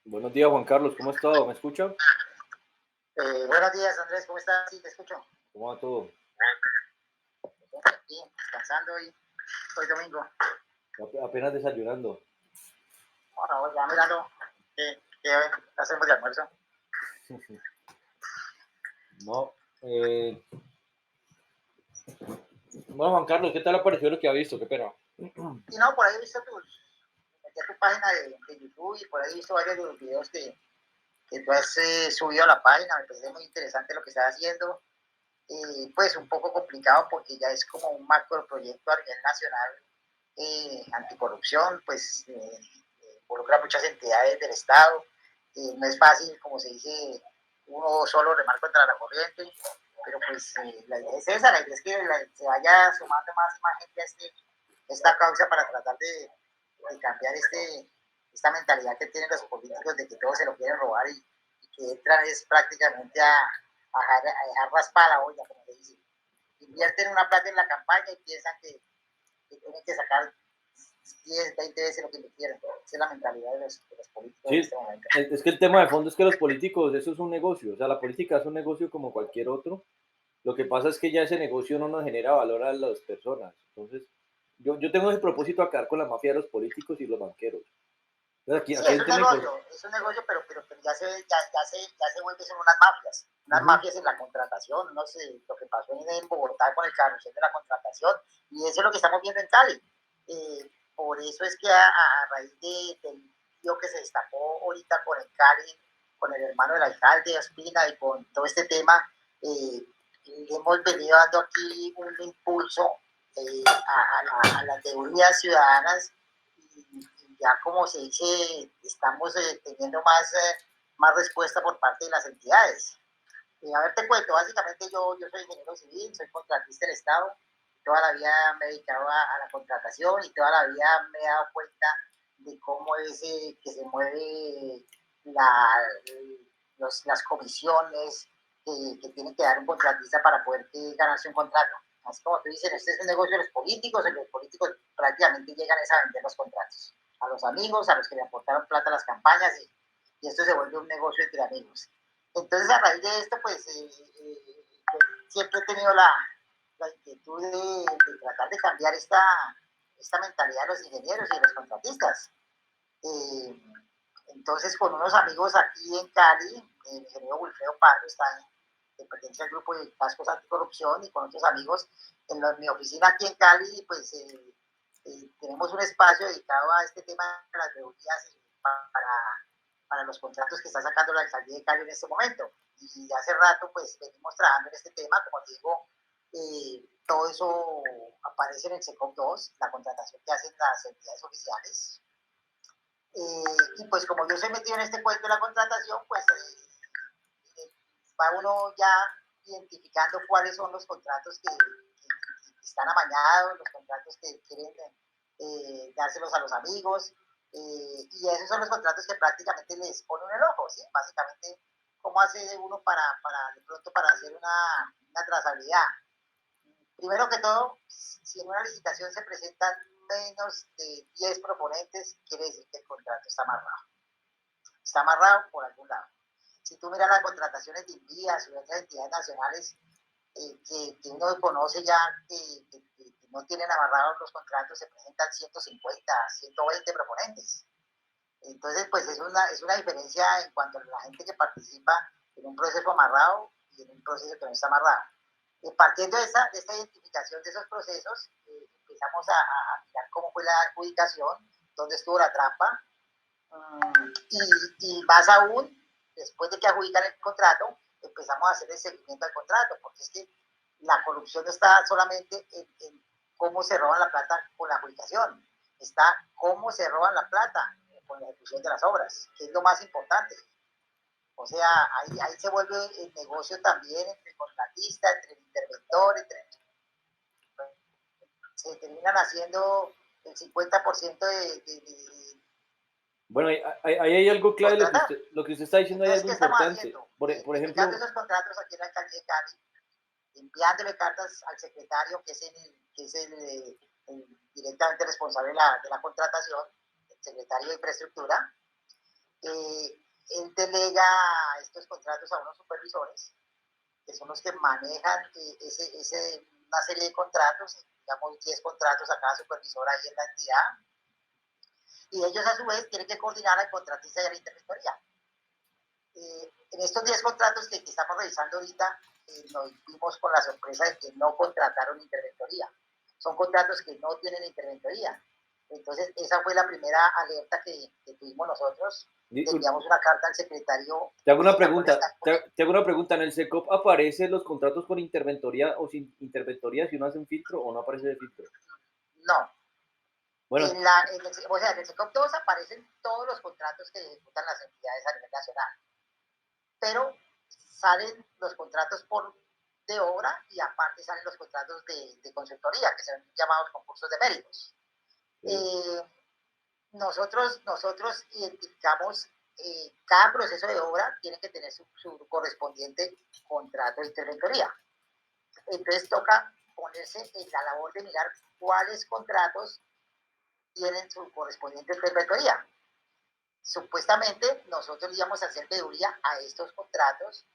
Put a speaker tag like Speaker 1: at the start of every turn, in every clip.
Speaker 1: Buenos días, Juan Carlos, ¿cómo ha estado? ¿Me escucha?
Speaker 2: Buenos días, Andrés, ¿cómo estás? Sí, te escucho.
Speaker 1: ¿Cómo va todo?
Speaker 2: Bien, descansando hoy domingo.
Speaker 1: Apenas desayunando.
Speaker 2: Bueno, ya mirando qué hacemos de almuerzo.
Speaker 1: No, bueno, Juan Carlos, ¿qué tal ha parecido lo que ha visto? Qué pena.
Speaker 2: Y no, por ahí he visto metí a tu página de YouTube y por ahí he visto varios de los videos que tú has subido a la página. Me parece muy interesante lo que estás haciendo. Pues un poco complicado porque ya es como un macro proyecto a nivel nacional anticorrupción, pues involucra muchas entidades del Estado. No es fácil, como se dice, uno solo remar contra la corriente, pero pues la idea es esa, la idea es que se vaya sumando más y más gente a esta causa para tratar de cambiar esta mentalidad que tienen los políticos de que todos se lo quieren robar y que entran es prácticamente a dejar raspada la olla, como se dice. Invierten una plata en la campaña y piensan que tienen que sacar 10, 20 veces lo que invirtieron. Esa es la mentalidad de los políticos en
Speaker 1: Sí,
Speaker 2: este momento.
Speaker 1: es que el tema de fondo es que los políticos, eso es un negocio. O sea, la política es un negocio como cualquier otro. Lo que pasa es que ya ese negocio no nos genera valor a las personas. Entonces, yo tengo ese propósito de acabar con la mafia de los políticos y los banqueros. Entonces,
Speaker 2: Sí,
Speaker 1: aquí hay un tema importante.
Speaker 2: es un negocio, pero ya se vuelve son unas
Speaker 1: Ujú.
Speaker 2: mafias en la contratación, no sé, lo que pasó en Bogotá con el carrusel de la contratación, y eso es lo que estamos viendo en Cali. Por eso es que a raíz del lío que se destapó ahorita con el Cali, con el hermano del alcalde Ospina y con todo este tema, eh, hemos venido dando aquí un impulso a las debilidades ciudadanas y ya como se dice, estamos teniendo más respuesta por parte de las entidades. A ver, te cuento, básicamente yo soy ingeniero civil, soy contratista del Estado, toda la vida me he dedicado a la contratación y toda la vida me he dado cuenta de cómo es que se mueve la, las comisiones que tiene que dar un contratista para poder ganarse un contrato. Así como tú dices, este es un negocio de los políticos y los políticos prácticamente llegan a vender los contratos a los amigos, a los que le aportaron plata a las campañas y esto se vuelve un negocio entre amigos. Entonces, a raíz de esto, pues siempre he tenido la inquietud de tratar de cambiar esta mentalidad de los ingenieros y de los contratistas. Eh, entonces, con unos amigos aquí en Cali, el ingeniero Wilfredo Pardo está que pertenece al grupo de Cascos Anticorrupción, y con otros amigos en mi oficina aquí en Cali, pues tenemos un espacio dedicado a este tema de las reuniones para los contratos que está sacando la alcaldía de Cali en este momento. Y hace rato, pues venimos trabajando en este tema, como digo, todo eso aparece en el SECOP 2, la contratación que hacen las entidades oficiales. Y pues como yo soy metido en este cuento de la contratación, pues va uno ya identificando cuáles son los contratos que están amañados, los contratos que quieren dárselos a los amigos, y esos son los contratos que prácticamente les ponen el ojo, ¿sí? Básicamente, ¿cómo hace uno de pronto para hacer una trazabilidad? Primero que todo, si en una licitación se presentan menos de 10 proponentes, quiere decir que el contrato está amarrado por algún lado. Si tú miras las contrataciones de Invías y otras entidades nacionales que uno conoce ya que no tienen amarrados los contratos, se presentan 150, 120 proponentes. Entonces, pues es una diferencia en cuanto a la gente que participa en un proceso amarrado y en un proceso que no está amarrado. Partiendo de esta identificación de esos procesos, empezamos a mirar cómo fue la adjudicación, dónde estuvo la trampa, y más aún, después de que adjudican el contrato, empezamos a hacer el seguimiento al contrato, porque es que la corrupción no está solamente en cómo se roban la plata con la adjudicación, está cómo se roban la plata con la ejecución de las obras, que es lo más importante. O sea, ahí se vuelve el negocio también entre el contratista, entre el interventor, se terminan haciendo el 50%
Speaker 1: Bueno, ahí hay algo clave,
Speaker 2: contratar.
Speaker 1: lo que usted está diciendo, hay
Speaker 2: Entonces,
Speaker 1: algo
Speaker 2: ¿qué estamos
Speaker 1: importante.
Speaker 2: haciendo?
Speaker 1: Por
Speaker 2: Limitando
Speaker 1: ejemplo,
Speaker 2: esos contratos aquí en la alcaldía de Cali, enviándole cartas al secretario, que es el directamente responsable de la contratación, el secretario de infraestructura, Él delega estos contratos a unos supervisores, que son los que manejan una serie de contratos, digamos 10 contratos a cada supervisor ahí en la entidad, y ellos a su vez tienen que coordinar al contratista y a la interventoría. En estos 10 contratos que estamos revisando ahorita, nos vimos con la sorpresa de que no contrataron interventoría. Son contratos que no tienen interventoría. Entonces, esa fue la primera alerta que tuvimos nosotros. Enviamos una carta al secretario.
Speaker 1: Te hago una pregunta, te hago una pregunta. ¿En el SECOP aparecen los contratos con interventoría o sin interventoría si uno hace un filtro o no aparece de filtro?
Speaker 2: No.
Speaker 1: Bueno.
Speaker 2: En el SECOP 2 aparecen todos los contratos que ejecutan las entidades a nivel nacional, pero salen los contratos de obra y aparte salen los contratos de consultoría, que son llamados concursos de méritos. Sí. Nosotros identificamos cada proceso de obra tiene que tener su correspondiente contrato de interventoría. Entonces toca ponerse en la labor de mirar cuáles contratos tienen su correspondiente interventoría. Supuestamente nosotros íbamos a hacer veeduría a estos contratos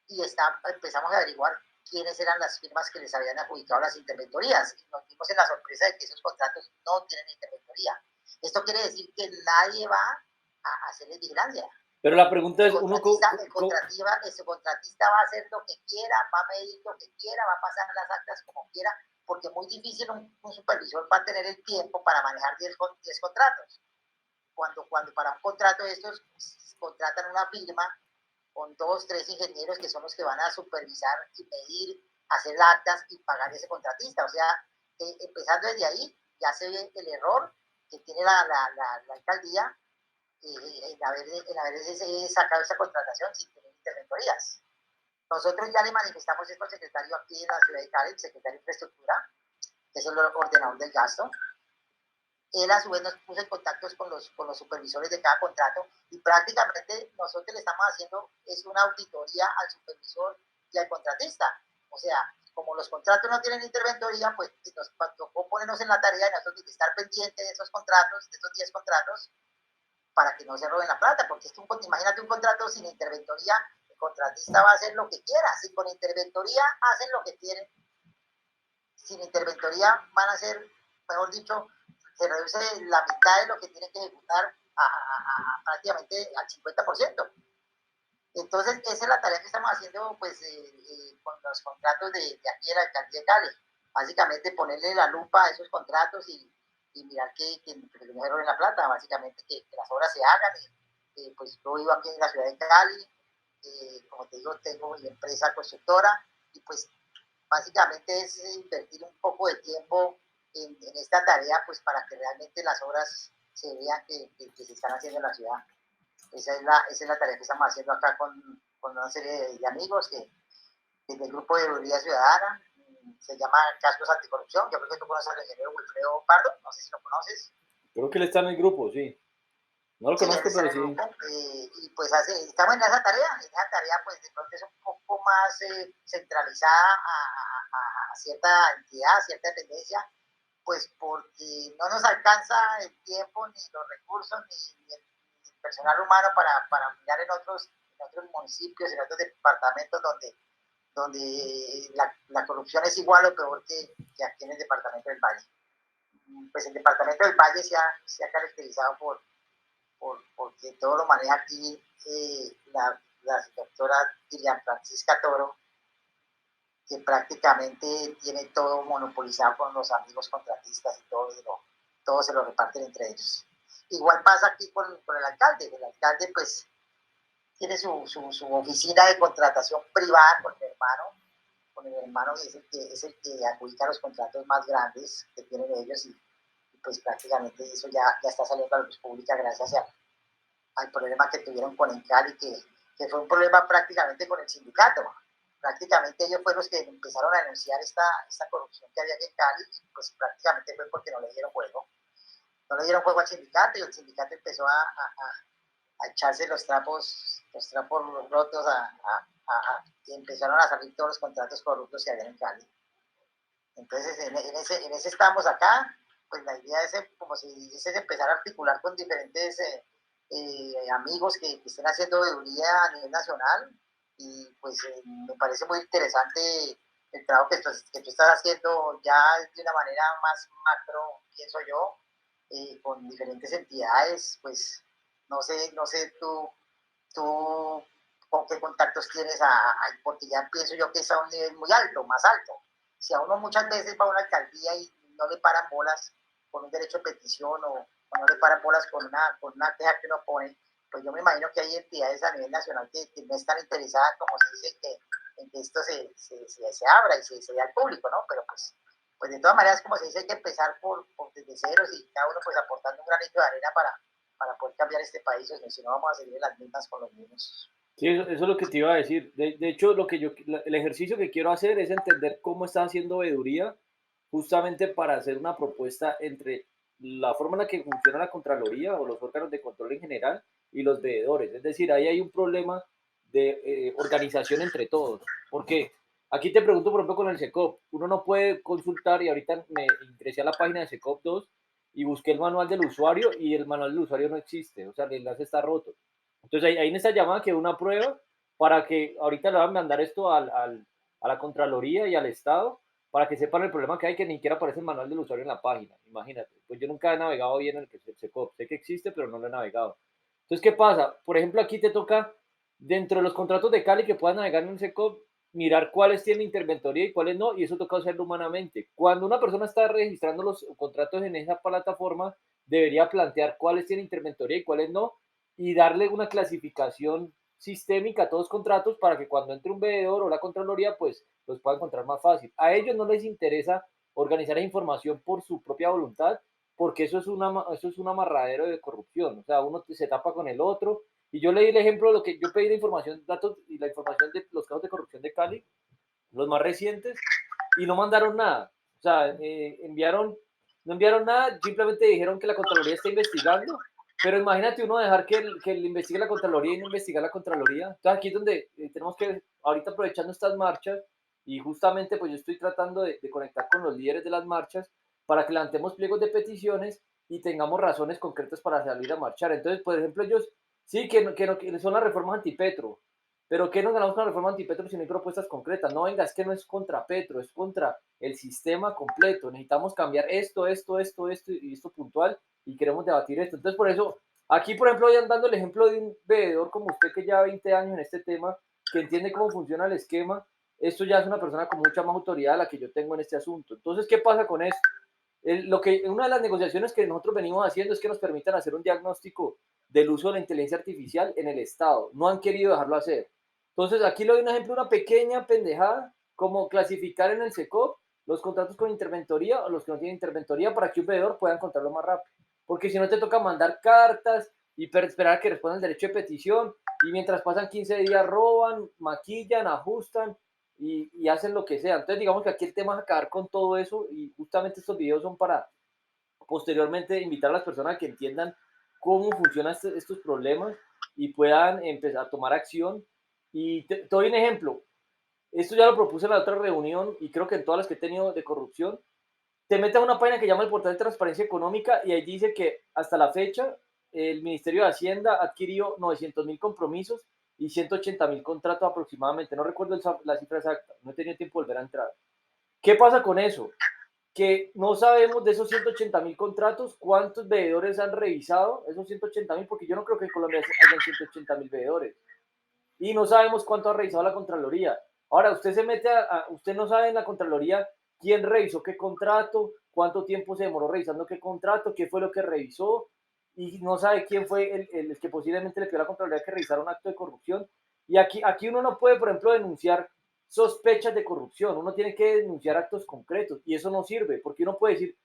Speaker 2: y empezamos a averiguar quiénes eran las firmas que les habían adjudicado las interventorías. Y nos dimos en la sorpresa de que esos contratos no tienen interventoría. Esto quiere decir que nadie va a hacerles vigilancia.
Speaker 1: Pero la pregunta es,
Speaker 2: el contratista va a hacer lo que quiera, va a medir lo que quiera, va a pasar las actas como quiera, porque es muy difícil un supervisor va a tener el tiempo para manejar 10 contratos. Cuando para un contrato de estos contratan una firma con 2, 3 ingenieros que son los que van a supervisar y medir, hacer actas y pagar ese contratista. O sea, empezando desde ahí, ya se ve el error que tiene la alcaldía en haber sacado esa contratación sin tener interventorías. Nosotros ya le manifestamos esto al secretario aquí en la ciudad de Cali, el secretario de Infraestructura, que es el ordenador del gasto. Él a su vez nos puso en contacto con los supervisores de cada contrato y prácticamente nosotros le estamos haciendo es una auditoría al supervisor y al contratista. O sea, como los contratos no tienen interventoría, pues nos tocó ponernos en la tarea de nosotros de estar pendientes de esos contratos, de esos 10 contratos, para que no se roben la plata, porque es que imagínate un contrato sin interventoría, el contratista va a hacer lo que quiera, si con interventoría hacen lo que quieren, sin interventoría van a hacer, mejor dicho, se reduce la mitad de lo que tienen que ejecutar prácticamente al 50%. Entonces, esa es la tarea que estamos haciendo pues, con los contratos de aquí de la alcaldía de Cali. Básicamente ponerle la lupa a esos contratos y mirar que no se roben la plata, básicamente que las obras se hagan. Pues yo vivo aquí en la ciudad de Cali, como te digo, tengo mi empresa constructora y pues básicamente es invertir un poco de tiempo en esta tarea pues para que realmente las obras se vean que se están haciendo en la ciudad. Esa es la tarea que estamos haciendo acá con una serie de amigos que del grupo de Seguridad Ciudadana, se llama Cascos Anticorrupción. Yo creo que tú conoces al ingeniero Wilfredo Pardo, no sé si lo conoces.
Speaker 1: Creo que él está en el grupo, sí. No lo conozco, pero sí.
Speaker 2: Grupo, y pues estamos en esa tarea pues de pronto es un poco más centralizada a cierta entidad, a cierta tendencia, pues porque no nos alcanza el tiempo, ni los recursos, ni el personal humano para mirar en otros municipios, en otros departamentos donde la corrupción es igual o peor que aquí en el departamento del Valle. Pues el departamento del Valle se ha caracterizado porque todo lo maneja aquí la doctora Dilian Francisca Toro, que prácticamente tiene todo monopolizado con los amigos contratistas y todo se lo reparten entre ellos. Igual pasa aquí con el alcalde. El alcalde pues tiene su oficina de contratación privada con el hermano que es el que adjudica los contratos más grandes que tienen ellos y pues prácticamente eso ya está saliendo a la luz pública gracias al problema que tuvieron con Encali, que fue un problema prácticamente con el sindicato. Prácticamente ellos fueron los que empezaron a denunciar esta corrupción que había en Cali, pues prácticamente fue porque no le dieron juego. No le dieron juego al sindicato y el sindicato empezó a echarse los trapos rotos y empezaron a salir todos los contratos corruptos que había en Cali. Entonces, en ese estamos acá, pues la idea es, como se dice, es empezar a articular con diferentes amigos que estén haciendo veeduría a nivel nacional y pues me parece muy interesante el trabajo que tú estás haciendo ya de una manera más macro, pienso yo, con diferentes entidades, pues no sé tú con qué contactos tienes, porque ya pienso yo que es a un nivel muy alto, más alto. Si a uno muchas veces va a una alcaldía y no le paran bolas con un derecho de petición o no le paran bolas con una queja que uno pone, pues yo me imagino que hay entidades a nivel nacional que no están interesadas, como se dice, en que esto se abra y se dé al público, ¿no? Pero pues de todas maneras, como se dice, hay que empezar por desde ceros y cada uno pues aportando un granito de arena para poder cambiar este país, o si no vamos a seguir en las mismas con los mismos.
Speaker 1: Sí, eso es lo que te iba a decir. De hecho, el ejercicio que quiero hacer es entender cómo está haciendo veeduría, justamente para hacer una propuesta entre la forma en la que funciona la Contraloría o los órganos de control en general y los veedores. Es decir, ahí hay un problema de organización entre todos. Porque aquí te pregunto, por ejemplo, con el SECOP, uno no puede consultar, y ahorita me ingresé a la página de SECOP 2 y busqué el manual del usuario y el manual del usuario no existe, o sea, el enlace está roto. Entonces ahí en esta llamada quedó una prueba para que ahorita le van a mandar esto a la Contraloría y al Estado para que sepan el problema que hay, que ni siquiera aparece el manual del usuario en la página. Imagínate, pues yo nunca he navegado bien en el SECOP, sé que existe, pero no lo he navegado. Entonces, ¿qué pasa? Por ejemplo, aquí te toca, dentro de los contratos de Cali que puedas navegar en el SECOP, mirar cuáles tienen interventoría y cuáles no, y eso toca hacerlo humanamente. Cuando una persona está registrando los contratos en esa plataforma, debería plantear cuáles tienen interventoría y cuáles no, y darle una clasificación sistémica a todos los contratos para que cuando entre un veedor o la Contraloría, pues los pueda encontrar más fácil. A ellos no les interesa organizar la información por su propia voluntad, porque eso es un amarradero de corrupción. O sea, uno se tapa con el otro. Y yo le di el ejemplo de lo que yo pedí la información, datos y la información de los casos de corrupción de Cali, los más recientes, y no mandaron nada. O sea, no enviaron nada, simplemente dijeron que la Contraloría está investigando, pero imagínate uno dejar que le investigue la Contraloría y no investigar la Contraloría. Entonces aquí es donde tenemos que, ahorita aprovechando estas marchas, y justamente pues yo estoy tratando de conectar con los líderes de las marchas para que levantemos pliegos de peticiones y tengamos razones concretas para salir a marchar. Entonces, por ejemplo, ellos sí que son las reformas antipetro, pero ¿qué nos ganamos con la reforma antipetro si no hay propuestas concretas? No, venga, es que no es contra Petro, es contra el sistema completo. Necesitamos cambiar esto y esto puntual y queremos debatir esto. Entonces, por eso, aquí, por ejemplo, vayan dando el ejemplo de un veedor como usted que lleva 20 años en este tema, que entiende cómo funciona el esquema. Esto ya es una persona con mucha más autoridad a la que yo tengo en este asunto. Entonces, ¿qué pasa con esto? Una de las negociaciones que nosotros venimos haciendo es que nos permitan hacer un diagnóstico del uso de la inteligencia artificial en el Estado. No han querido dejarlo hacer. Entonces, aquí le doy un ejemplo, una pequeña pendejada, como clasificar en el SECOP los contratos con interventoría o los que no tienen interventoría para que un veedor pueda encontrarlo más rápido. Porque si no te toca mandar cartas y esperar a que respondan el derecho de petición y mientras pasan 15 días roban, maquillan, ajustan y hacen lo que sea. Entonces, digamos que aquí el tema es acabar con todo eso y justamente estos videos son para posteriormente invitar a las personas a que entiendan cómo funcionan estos problemas y puedan empezar a tomar acción. Y te doy un ejemplo. Esto ya lo propuse en la otra reunión y creo que en todas las que he tenido de corrupción. Te metes a una página que llama el portal de transparencia económica y ahí dice que hasta la fecha el Ministerio de Hacienda ha adquirido 900.000 compromisos y 180.000 contratos aproximadamente. No recuerdo la cifra exacta, no he tenido tiempo de volver a entrar. ¿Qué pasa con eso? Que no sabemos de esos 180.000 contratos cuántos veedores han revisado esos 180.000, porque yo no creo que en Colombia hayan 180.000 veedores. Y no sabemos cuánto ha revisado la Contraloría. Ahora, usted se mete usted no sabe en la Contraloría quién revisó qué contrato, cuánto tiempo se demoró revisando qué contrato, qué fue lo que revisó, y no sabe quién fue el que posiblemente le pidió a la Contraloría que revisara un acto de corrupción. Y aquí uno no puede, por ejemplo, denunciar sospechas de corrupción, uno tiene que denunciar actos concretos, y eso no sirve, porque uno puede decir,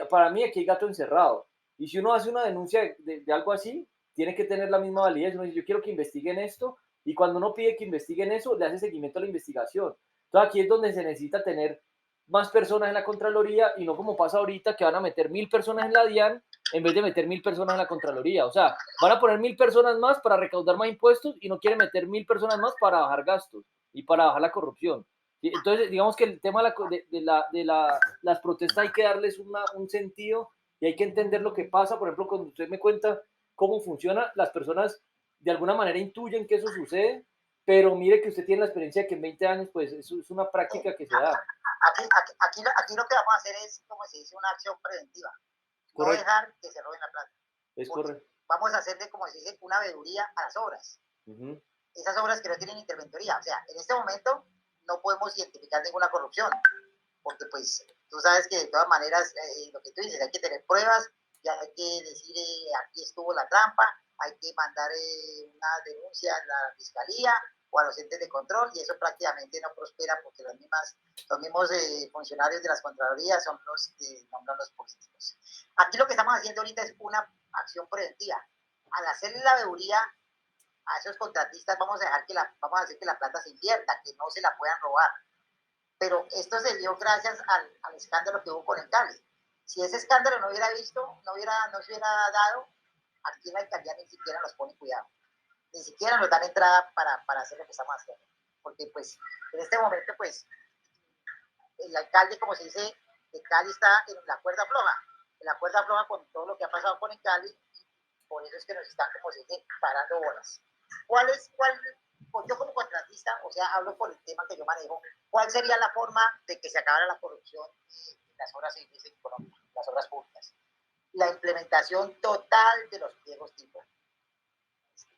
Speaker 1: para mí aquí hay gato encerrado, y si uno hace una denuncia de algo así, tiene que tener la misma validez, uno dice, yo quiero que investiguen esto, y cuando uno pide que investiguen eso, le hace seguimiento a la investigación. Entonces aquí es donde se necesita tener más personas en la Contraloría y no como pasa ahorita que van a meter 1.000 personas en la DIAN en vez de meter 1.000 personas en la Contraloría. O sea, van a poner 1.000 personas más para recaudar más impuestos y no quieren meter 1.000 personas más para bajar gastos y para bajar la corrupción. Entonces, digamos que el tema las protestas hay que darles un sentido y hay que entender lo que pasa. Por ejemplo, cuando usted me cuenta cómo funciona, las personas de alguna manera intuyen que eso sucede, pero mire que usted tiene la experiencia de que en 20 años, pues eso es una práctica que se da.
Speaker 2: Aquí lo que vamos a hacer es, como se dice, una acción preventiva. No
Speaker 1: Correcto,
Speaker 2: dejar que se roben la plata.
Speaker 1: es
Speaker 2: Porque
Speaker 1: correcto.
Speaker 2: vamos a hacerle, como se dice, una veeduría a las obras.
Speaker 1: Ujú.
Speaker 2: Esas obras que no tienen interventoría. O sea, en este momento no podemos identificar ninguna corrupción, porque pues tú sabes que de todas maneras, lo que tú dices, hay que tener pruebas, ya hay que decir, aquí estuvo la trampa, hay que mandar una denuncia a la fiscalía o a los entes de control, y eso prácticamente no prospera porque los mismos funcionarios de las Contralorías son los que nombran los políticos. Aquí lo que estamos haciendo ahorita es una acción preventiva. Al hacerle la veeduría a esos contratistas, vamos a hacer que la plata se invierta, que no se la puedan robar. Pero esto se dio gracias al escándalo que hubo con el Cali. Si ese escándalo no hubiera visto, no se hubiera dado, aquí en la alcaldía ni siquiera nos pone cuidado, ni siquiera nos dan entrada para hacer lo que estamos haciendo. Porque pues en este momento pues el alcalde, como se dice, de Cali está en la cuerda floja con todo lo que ha pasado con el Cali, por eso es que nos están, como se dice, parando bolas. Yo como contratista, o sea, hablo por el tema que yo manejo, ¿cuál sería la forma de que se acabara la corrupción en las obras civiles en Colombia, las obras públicas? La implementación total de los pliegos tipo.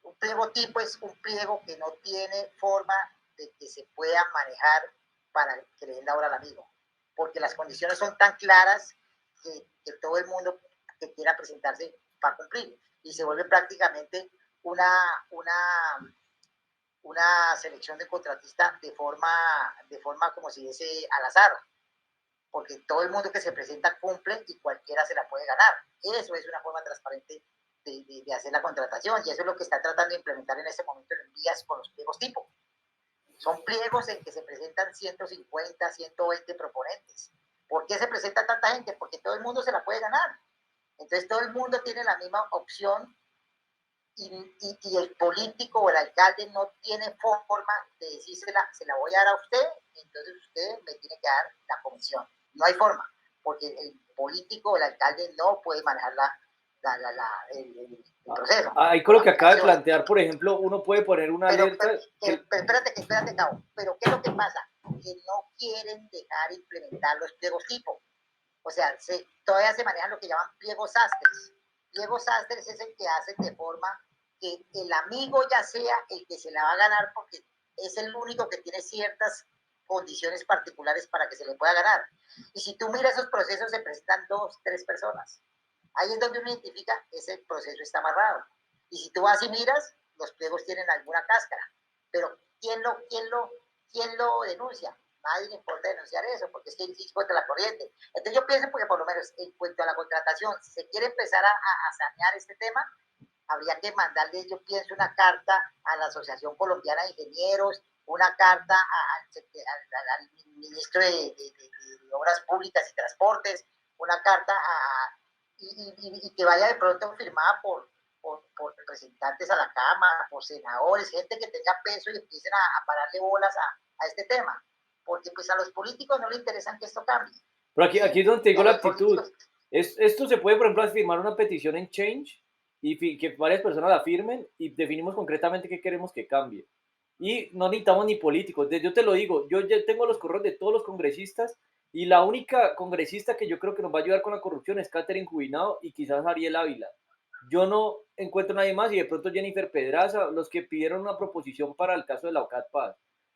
Speaker 2: Un pliego tipo es un pliego que no tiene forma de que se pueda manejar para que le den la hora al amigo, porque las condiciones son tan claras que todo el mundo que quiera presentarse va a cumplir, y se vuelve prácticamente una, una, una selección de contratistas de forma como si dice al azar, porque todo el mundo que se presenta cumple y cualquiera se la puede ganar. Eso es una forma transparente de hacer la contratación, y eso es lo que está tratando de implementar en este momento en vías con los pliegos tipo. Son pliegos en que se presentan 150, 120 proponentes. ¿Por qué se presenta tanta gente? Porque todo el mundo se la puede ganar. Entonces todo el mundo tiene la misma opción, y el político o el alcalde no tiene forma de decírsela, se la voy a dar a usted, entonces usted me tiene que dar la comisión. No hay forma, porque el político o el alcalde no puede manejar el proceso.
Speaker 1: Ahí con lo que acaba de plantear, por ejemplo, uno puede poner una alerta que...
Speaker 2: Espérate, Cabo. Pero ¿qué es lo que pasa? Que no quieren dejar implementar los pliegos tipo. O sea, todavía se manejan lo que llaman pliegos sastres. Pliegos sastres es el que hacen de forma que el amigo ya sea el que se la va a ganar, porque es el único que tiene ciertas condiciones particulares para que se le pueda ganar. Y si tú miras esos procesos, se presentan 2, 3 personas. Ahí es donde uno identifica ese proceso está amarrado. Y si tú vas y miras, los pliegos tienen alguna cáscara. Pero ¿quién lo denuncia? Nadie le importa denunciar eso, porque es que es contra la corriente. Entonces yo pienso, porque por lo menos en cuanto a la contratación, si se quiere empezar a sanear este tema, habría que mandarle, yo pienso, una carta a la Asociación Colombiana de Ingenieros, una carta al ministro de Obras Públicas y Transportes, una carta y que vaya de pronto firmada por representantes a la Cámara, por senadores, gente que tenga peso, y empiecen a pararle bolas a este tema, porque pues a los políticos no les interesa que esto cambie.
Speaker 1: Pero aquí
Speaker 2: ¿Sí?
Speaker 1: es donde te
Speaker 2: Y a
Speaker 1: digo la
Speaker 2: los
Speaker 1: actitud.
Speaker 2: políticos,
Speaker 1: Esto se puede, por ejemplo, firmar una petición en Change y que varias personas la firmen y definimos concretamente qué queremos que cambie. Y no necesitamos ni políticos. Yo te lo digo, yo ya tengo los correos de todos los congresistas y la única congresista que yo creo que nos va a ayudar con la corrupción es Catherine Jubinado y quizás Ariel Ávila. Yo no encuentro nadie más, y de pronto Jennifer Pedraza, los que pidieron una proposición para el caso de la OCAT Paz.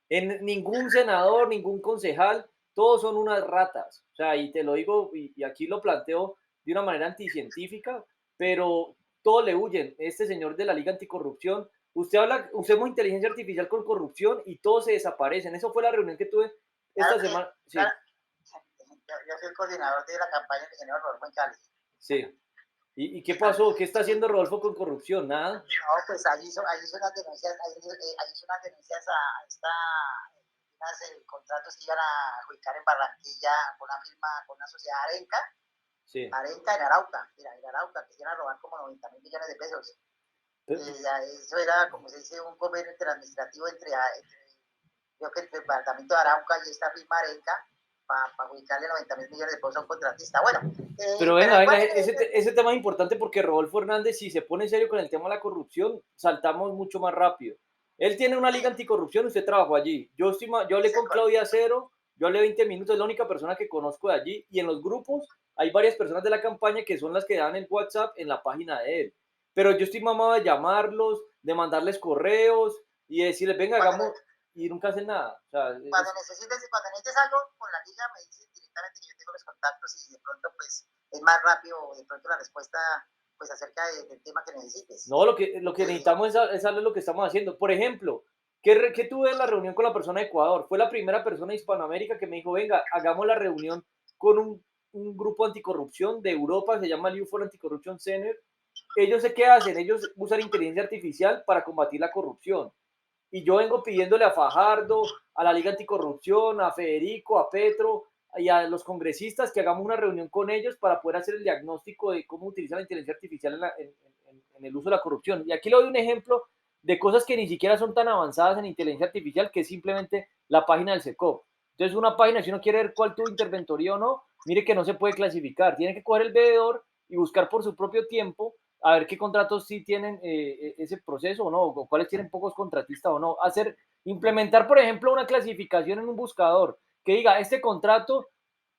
Speaker 1: En ningún senador, ningún concejal, todos son unas ratas. O sea, y te lo digo, y aquí lo planteo de una manera anticientífica, pero todos le huyen. Este señor de la Liga Anticorrupción, usted habla, usemos inteligencia artificial con corrupción y todos se desaparecen. Eso fue la reunión que tuve esta semana.
Speaker 2: claro,
Speaker 1: Sí,
Speaker 2: yo soy el coordinador de la campaña del ingeniero Rodolfo en Cali.
Speaker 1: sí. ¿Y qué pasó? ¿Qué está haciendo Rodolfo con corrupción? Nada.
Speaker 2: No, pues ahí hizo unas denuncias, hizo unas denuncias unas contratos que iban a adjudicar en Barranquilla con una firma, con una sociedad Arenca,
Speaker 1: Sí.
Speaker 2: Arenca en Arauca, en Arauca, que iban a robar como 90.000 millones de pesos. Eso era, como se dice, un convenio interadministrativo creo que entre el departamento de Arauca y esta firma Arenca, para adjudicarle 90.000 millones de pesos a un contratista. Bueno,
Speaker 1: Pero
Speaker 2: Pero
Speaker 1: venga,
Speaker 2: igual,
Speaker 1: ese tema es importante porque Rodolfo Hernández, si se pone serio con el tema de la corrupción, saltamos mucho más rápido. Él tiene una liga
Speaker 2: sí,
Speaker 1: anticorrupción, usted trabajó allí. Yo hablé
Speaker 2: sí,
Speaker 1: con Claudia Cero, yo hablé 20 minutos, es la única persona que conozco de allí. Y en los grupos hay varias personas de la campaña que son las que dan el WhatsApp en la página de él. Pero yo estoy mamado de llamarlos, de mandarles correos y decirles, venga,
Speaker 2: cuando,
Speaker 1: hagamos, y nunca hacen nada. O sea,
Speaker 2: cuando necesites algo con la liga, me dices directamente que yo tengo los contactos y de pronto pues es más rápido de pronto la respuesta pues acerca del tema que necesites.
Speaker 1: no, lo que
Speaker 2: Eh,
Speaker 1: necesitamos es saber lo que estamos haciendo. Por ejemplo, ¿qué tuve en la reunión con la persona de Ecuador? Fue la primera persona de Hispanoamérica que me dijo, venga, hagamos la reunión con un grupo anticorrupción de Europa, se llama UFOR Anticorruption Center. Ellos sé qué hacen, ellos usan inteligencia artificial para combatir la corrupción. Y yo vengo pidiéndole a Fajardo, a la Liga Anticorrupción, a Federico, a Petro y a los congresistas que hagamos una reunión con ellos para poder hacer el diagnóstico de cómo utilizar la inteligencia artificial en el uso de la corrupción. Y aquí le doy un ejemplo de cosas que ni siquiera son tan avanzadas en inteligencia artificial, que es simplemente la página del SECOP. Entonces, una página, si uno quiere ver cuál tuvo interventoría o no, mire que no se puede clasificar. Tiene que coger el veedor y buscar por su propio tiempo a ver qué contratos sí tienen ese proceso o no, o cuáles tienen pocos contratistas o no. Implementar, por ejemplo, una clasificación en un buscador que diga, en este contrato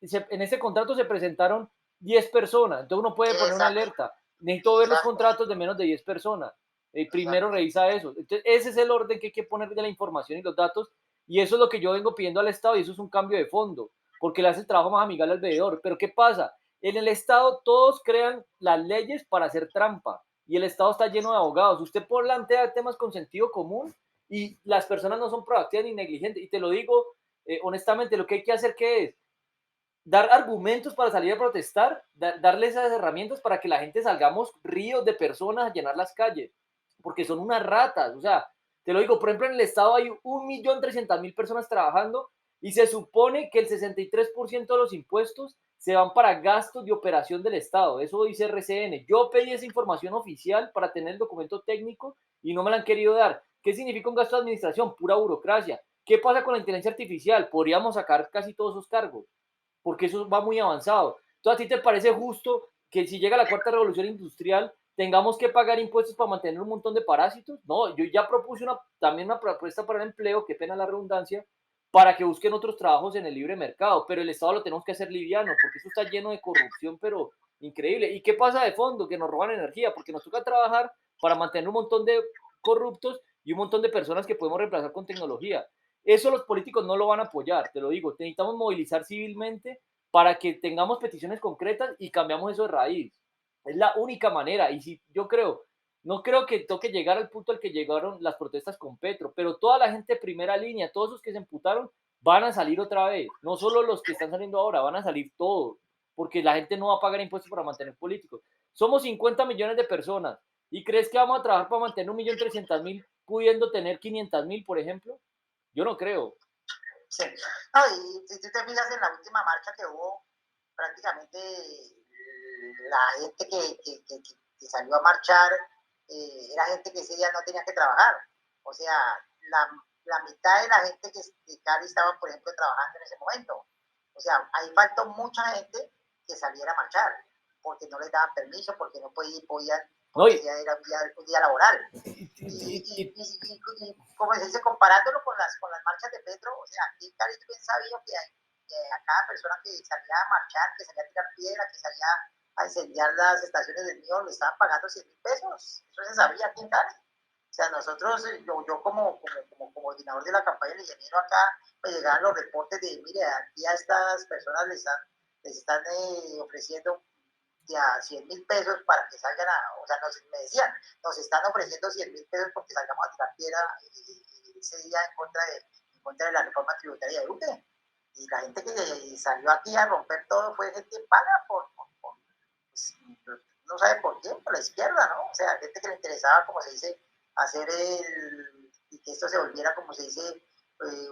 Speaker 1: se presentaron 10 personas, entonces uno puede poner una
Speaker 2: exacto,
Speaker 1: alerta, necesito ver los
Speaker 2: exacto,
Speaker 1: contratos de menos de 10 personas, primero
Speaker 2: exacto.
Speaker 1: revisa eso. Entonces, ese es el orden que hay que poner de la información y los datos, y eso es lo que yo vengo pidiendo al Estado, y eso es un cambio de fondo, porque le hace el trabajo más amigable al veedor. Pero ¿qué pasa? En el Estado todos crean las leyes para hacer trampa y el Estado está lleno de abogados. Usted plantea temas con sentido común y las personas no son proactivas ni negligentes. Y te lo digo honestamente, lo que hay que hacer que es dar argumentos para salir a protestar, darle esas herramientas para que la gente salgamos ríos de personas a llenar las calles, porque son unas ratas. O sea, te lo digo, por ejemplo, en el Estado hay 1.300.000 personas trabajando y se supone que el 63% de los impuestos se van para gastos de operación del Estado. Eso dice RCN. Yo pedí esa información oficial para tener el documento técnico y no me la han querido dar. ¿Qué significa un gasto de administración? Pura burocracia. ¿Qué pasa con la inteligencia artificial? Podríamos sacar casi todos esos cargos porque eso va muy avanzado. Entonces, ¿a ti te parece justo que si llega la cuarta revolución industrial tengamos que pagar impuestos para mantener un montón de parásitos? No, yo ya propuse también una propuesta para el empleo, qué pena la redundancia, para que busquen otros trabajos en el libre mercado, pero el Estado lo tenemos que hacer liviano, porque eso está lleno de corrupción, pero increíble. ¿Y qué pasa de fondo? Que nos roban energía, porque nos toca trabajar para mantener un montón de corruptos y un montón de personas que podemos reemplazar con tecnología. Eso los políticos no lo van a apoyar, te lo digo. Necesitamos movilizar civilmente para que tengamos peticiones concretas y cambiamos eso de raíz. Es la única manera. Y si yo creo, no creo que toque llegar al punto al que llegaron las protestas con Petro, pero toda la gente de primera línea, todos los que se emputaron, van a salir otra vez. No solo los que están saliendo ahora, van a salir todos, porque la gente no va a pagar impuestos para mantener políticos. Somos 50 millones de personas. ¿Y crees que vamos a trabajar para mantener 1.300.000 pudiendo tener 500.000, por ejemplo? Yo no creo.
Speaker 2: Sí. No, y si tú te fijas en la última marcha que hubo, prácticamente la gente que salió a marchar era gente que ese día no tenía que trabajar. O sea, la mitad de la gente que Cali estaba, por ejemplo, trabajando en ese momento. O sea, ahí faltó mucha gente que saliera a marchar, porque no les daban permiso, porque no podían,
Speaker 1: No,
Speaker 2: porque era un día laboral. Y como se dice, comparándolo con las marchas de Petro, o sea, aquí en Cali es bien sabido que a cada persona que salía a marchar, que salía a tirar piedra, que salía a incendiar las estaciones del mío, le estaban pagando 100.000 pesos. Eso se sabía aquí en Cali. O sea, nosotros, yo como coordinador de la campaña del ingeniero acá, me llegaban los reportes de, mire, aquí a estas personas les están ofreciendo ya 100.000 pesos para que salgan o sea, me decían, nos están ofreciendo 100.000 pesos porque salgamos a tirar piedra ese día en contra de la reforma tributaria de UTE. Y la gente que salió aquí a romper todo fue gente paga pues, no sabe por qué, por la izquierda, ¿no? O sea, gente que le interesaba, como se dice, hacer y que esto se volviera, como se dice,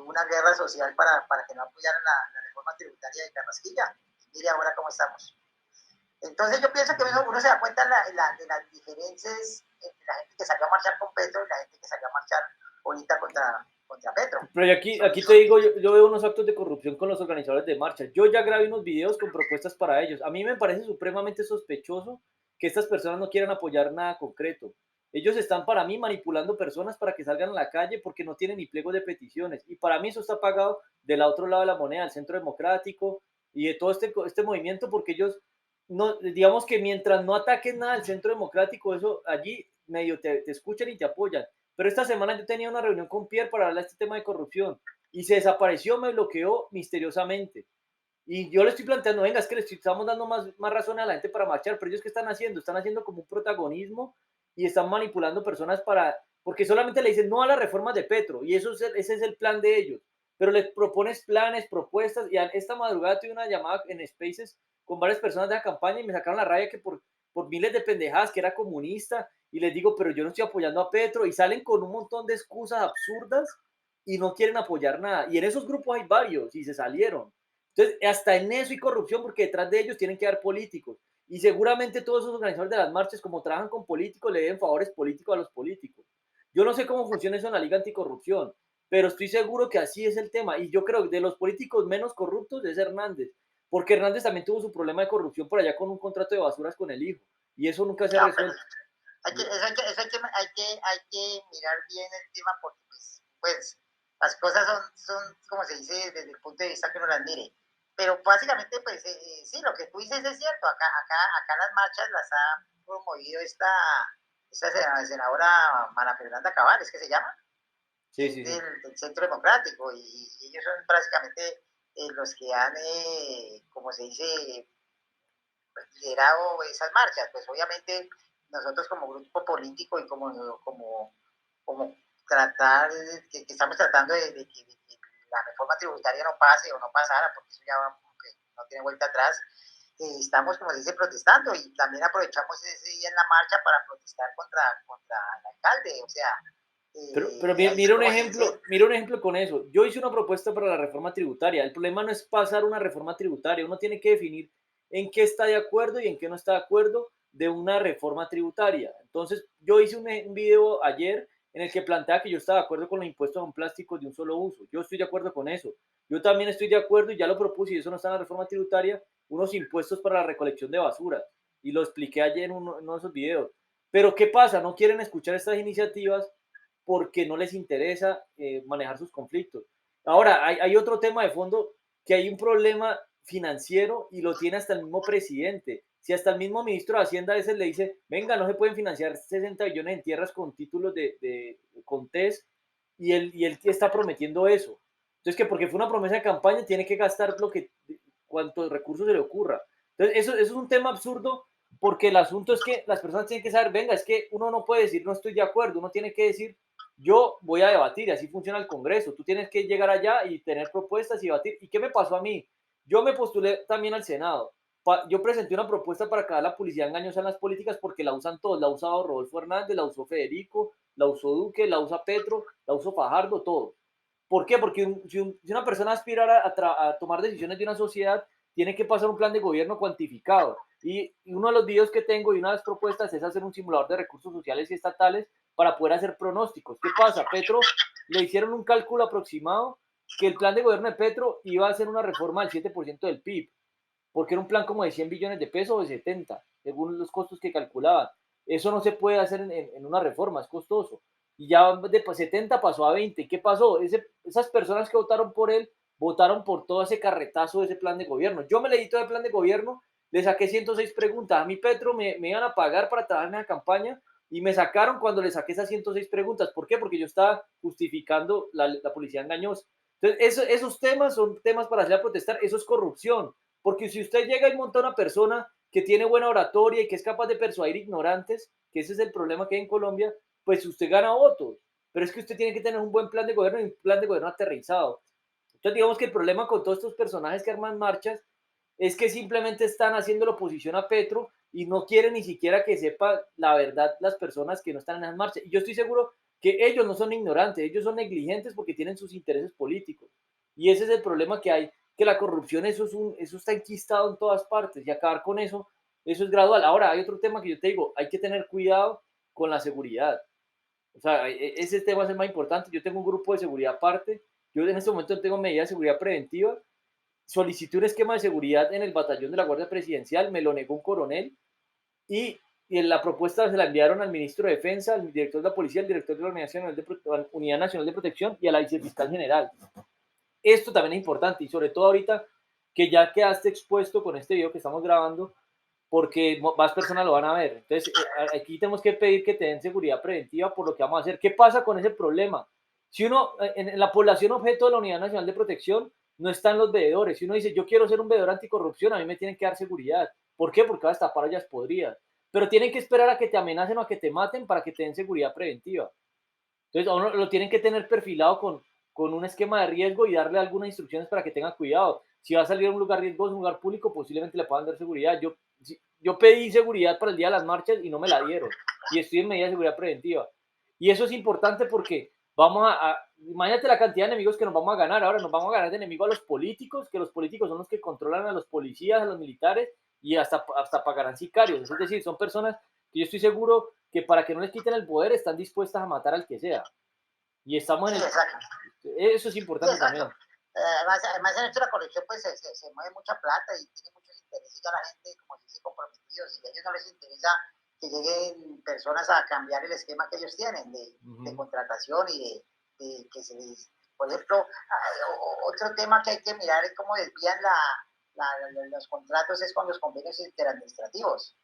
Speaker 2: una guerra social para que no apoyaran la reforma tributaria de Carrasquilla. Mire ahora cómo estamos. Entonces yo pienso que uno se da cuenta de las diferencias entre la gente que salió a marchar con Petro y la gente que salió a marchar ahorita contra Petro.
Speaker 1: Pero aquí te digo, yo veo unos actos de corrupción con los organizadores de marchas. Yo ya grabé unos videos con propuestas para ellos. A mí me parece supremamente sospechoso que estas personas no quieran apoyar nada concreto. Ellos están para mí manipulando personas para que salgan a la calle porque no tienen ni pliego de peticiones. Y para mí eso está pagado del otro lado de la moneda, del Centro Democrático y de todo este movimiento, porque ellos, no, digamos que mientras no ataquen nada al Centro Democrático, eso allí medio te escuchan y te apoyan. Pero esta semana yo tenía una reunión con Pierre para hablar de este tema de corrupción y se desapareció, me bloqueó misteriosamente. Y yo le estoy planteando, venga, es que estamos dando más razones a la gente para marchar, pero ellos ¿qué están haciendo? Están haciendo como un protagonismo y están manipulando personas porque solamente le dicen no a las reformas de Petro y ese es el plan de ellos. Pero les propones planes, propuestas y esta madrugada tuve una llamada en Spaces con varias personas de la campaña y me sacaron la raya que por miles de pendejadas, que era comunista, y les digo, pero yo no estoy apoyando a Petro, y salen con un montón de excusas absurdas y no quieren apoyar nada. Y en esos grupos hay varios y se salieron. Entonces, hasta en eso hay corrupción porque detrás de ellos tienen que haber políticos. Y seguramente todos esos organizadores de las marchas, como trabajan con políticos, le deben favores políticos a los políticos. Yo no sé cómo funciona eso en la Liga Anticorrupción, pero estoy seguro que así es el tema. Y yo creo que de los políticos menos corruptos es Hernández, porque Hernández también tuvo su problema de corrupción por allá con un contrato de basuras con el hijo. Y eso nunca se ha
Speaker 2: No, pero
Speaker 1: resuelto.
Speaker 2: hay que mirar bien el tema porque pues las cosas son, como se dice, desde el punto de vista que uno las mire. Pero básicamente, pues sí, lo que tú dices es cierto. Acá las marchas las ha promovido esta senadora Mara Fernanda Cabal, es que se llama, que
Speaker 1: Sí,
Speaker 2: es
Speaker 1: sí, sí.
Speaker 2: del Centro Democrático, y ellos son prácticamente los que han, como se dice, liderado esas marchas. Pues obviamente nosotros como grupo político y como tratar, que estamos tratando de que la reforma tributaria no pase o no pasara, porque eso ya no tiene vuelta atrás. Estamos, como se dice, protestando, y también aprovechamos ese día en la marcha para protestar contra el alcalde. O sea,
Speaker 1: Pero
Speaker 2: ahí, como se dice,
Speaker 1: mira un ejemplo con eso. Yo hice una propuesta para la reforma tributaria. El problema no es pasar una reforma tributaria. Uno tiene que definir en qué está de acuerdo y en qué no está de acuerdo de una reforma tributaria. Entonces, yo hice un video ayer en el que planteaba que yo estaba de acuerdo con los impuestos a un plástico de un solo uso. Yo estoy de acuerdo con eso. Yo también estoy de acuerdo y ya lo propuse y eso no está en la reforma tributaria, unos impuestos para la recolección de basura. Y lo expliqué ayer en uno de esos videos. Pero ¿qué pasa? No quieren escuchar estas iniciativas porque no les interesa manejar sus conflictos. Ahora, hay otro tema de fondo, que hay un problema financiero y lo tiene hasta el mismo presidente. Si hasta el mismo ministro de Hacienda a veces le dice, venga, no se pueden financiar 60 billones en tierras con títulos de Contés, y él está prometiendo eso. Entonces, que porque fue una promesa de campaña, tiene que gastar cuantos recursos se le ocurra. Entonces, eso es un tema absurdo, porque el asunto es que las personas tienen que saber, venga, es que uno no puede decir no estoy de acuerdo, uno tiene que decir yo voy a debatir, y así funciona el Congreso. Tú tienes que llegar allá y tener propuestas y debatir. ¿Y qué me pasó a mí? Yo me postulé también al Senado. Yo presenté una propuesta para acabar la publicidad engañosa en las políticas porque la usan todos. La ha usado Rodolfo Hernández, la usó Federico, la usó Duque, la usa Petro, la usó Fajardo, todos. ¿Por qué? Porque si una persona aspira a tomar decisiones de una sociedad, tiene que pasar un plan de gobierno cuantificado. Y uno de los videos que tengo y una de las propuestas es hacer un simulador de recursos sociales y estatales para poder hacer pronósticos. ¿Qué pasa? Petro le hicieron un cálculo aproximado que el plan de gobierno de Petro iba a hacer una reforma del 7% del PIB, porque era un plan como de 100 billones de pesos o de 70, según los costos que calculaban. Eso no se puede hacer en una reforma, es costoso. Y ya de 70 pasó a 20. ¿Qué pasó? Esas personas que votaron por él votaron por todo ese carretazo de ese plan de gobierno. Yo me leí todo el plan de gobierno, le saqué 106 preguntas. A mí, Petro, me iban a pagar para trabajar en la campaña y me sacaron cuando le saqué esas 106 preguntas. ¿Por qué? Porque yo estaba justificando la publicidad engañosa. Entonces, esos temas son temas para hacer a protestar. Eso es corrupción. Porque si usted llega y monta una persona que tiene buena oratoria y que es capaz de persuadir ignorantes, que ese es el problema que hay en Colombia, pues usted gana votos. Pero es que usted tiene que tener un buen plan de gobierno y un plan de gobierno aterrizado. Entonces, digamos que el problema con todos estos personajes que arman marchas es que simplemente están haciendo la oposición a Petro y no quieren ni siquiera que sepa la verdad las personas que no están en las marchas. Y yo estoy seguro que ellos no son ignorantes, ellos son negligentes porque tienen sus intereses políticos. Y ese es el problema que hay, que la corrupción, eso está enquistado en todas partes, y acabar con eso es gradual. Ahora, hay otro tema que yo te digo, hay que tener cuidado con la seguridad. O sea, ese tema es el más importante. Yo tengo un grupo de seguridad aparte. Yo en este momento tengo medidas de seguridad preventiva. Solicité un esquema de seguridad en el batallón de la Guardia Presidencial, me lo negó un coronel y, y en la propuesta se la enviaron al ministro de Defensa, al director de la Policía, al director de la Unidad Nacional de Protección y a la vicefiscal general. Esto también es importante y sobre todo ahorita que ya quedaste expuesto con este video que estamos grabando, porque más personas lo van a ver. Entonces, aquí tenemos que pedir que te den seguridad preventiva por lo que vamos a hacer. ¿Qué pasa con ese problema? Si uno, en la población objeto de la Unidad Nacional de Protección, no están los veedores. Si uno dice, yo quiero ser un veedor anticorrupción, a mí me tienen que dar seguridad. ¿Por qué? Porque vas a destapar ollas podridas. Pero tienen que esperar a que te amenacen o a que te maten para que te den seguridad preventiva. Entonces, a uno lo tienen que tener perfilado con un esquema de riesgo y darle algunas instrucciones para que tenga cuidado. Si va a salir a un lugar riesgoso, un lugar público, posiblemente le puedan dar seguridad. Yo pedí seguridad para el día de las marchas y no me la dieron. Y estoy en medida de seguridad preventiva. Y eso es importante porque imagínate la cantidad de enemigos que nos vamos a ganar. Ahora nos vamos a ganar de enemigos a los políticos, que los políticos son los que controlan a los policías, a los militares y hasta pagarán sicarios. Es decir, son personas que yo estoy seguro que para que no les quiten el poder están dispuestas a matar al que sea. Y estamos
Speaker 2: Sí,
Speaker 1: en el...
Speaker 2: exacto.
Speaker 1: Eso es
Speaker 2: Sí,
Speaker 1: importante
Speaker 2: exacto.
Speaker 1: también.
Speaker 2: Además, en esto la corrupción pues se mueve mucha plata y tiene muchos intereses ya la gente, como se dice, comprometidos, y a ellos no les interesa que lleguen personas a cambiar el esquema que ellos tienen de contratación y de que se les... Por ejemplo, otro tema que hay que mirar es cómo desvían los contratos es con los convenios interadministrativos.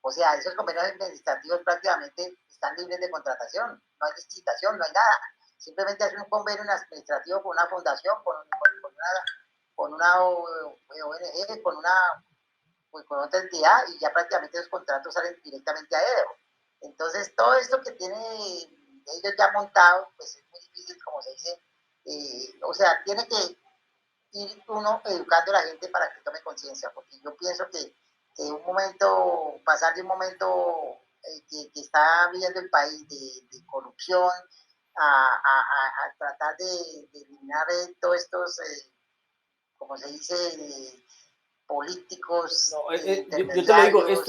Speaker 2: O sea, esos convenios administrativos prácticamente están libres de contratación, no hay licitación, no hay nada. Simplemente hacen un convenio administrativo con una fundación, con una ONG, pues, con otra entidad y ya prácticamente los contratos salen directamente a ellos. Entonces, todo esto que tiene ellos ya montado, pues es muy difícil, como se dice. O sea, tiene que ir uno educando a la gente para que tome conciencia, porque yo pienso que un momento, pasar de un momento que está viviendo el país de corrupción a tratar de eliminar todos estos, como se dice, políticos,
Speaker 1: No, yo te lo digo,
Speaker 2: intermediarios,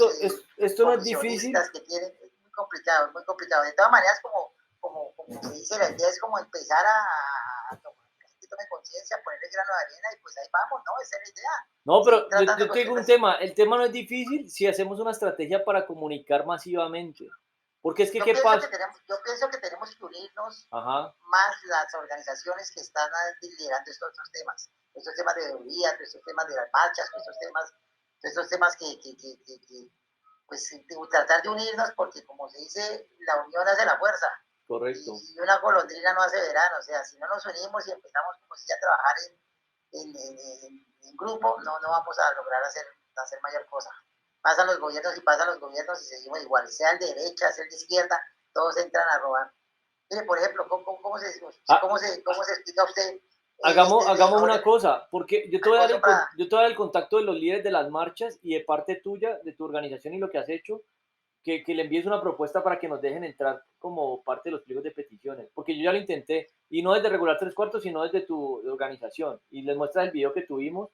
Speaker 1: esto no es difícil.
Speaker 2: comisionistas que tienen, es muy complicado, es muy complicado. De todas maneras, como se dice, la idea es como empezar a tomar, que la gente tome conciencia, ponerle grano de arena y pues ahí vamos, ¿no? Esa es la idea.
Speaker 1: No,
Speaker 2: Seguir
Speaker 1: pero
Speaker 2: tratando
Speaker 1: yo te digo un
Speaker 2: cuestiones.
Speaker 1: tema. El tema no es difícil si hacemos una estrategia para comunicar masivamente. Porque es que, ¿qué pasa?
Speaker 2: Yo pienso que tenemos que unirnos
Speaker 1: Ajá,
Speaker 2: más las organizaciones que están liderando estos temas de teoría, estos temas de las marchas, estos temas que pues tratar de unirnos porque como se dice, la unión hace la fuerza
Speaker 1: correcto.
Speaker 2: y una golondrina no hace verano, o sea, si no nos unimos y empezamos como si a trabajar en grupo, no vamos a lograr hacer mayor cosa. Pasan los gobiernos y seguimos igual, sea el de derecha, sea el de izquierda, todos entran a robar. Mire, por ejemplo,
Speaker 1: Ah,
Speaker 2: cómo se explica usted
Speaker 1: hagamos una
Speaker 2: desorden,
Speaker 1: cosa, porque
Speaker 2: acoso para...
Speaker 1: yo te voy a dar el contacto de los líderes de las marchas y de parte tuya, de tu organización y lo que has hecho, que le envíes una propuesta para que nos dejen entrar como parte de los pliegos de peticiones, porque yo ya lo intenté, y no desde Regular Tres Cuartos, sino desde tu organización, y les muestras el video que tuvimos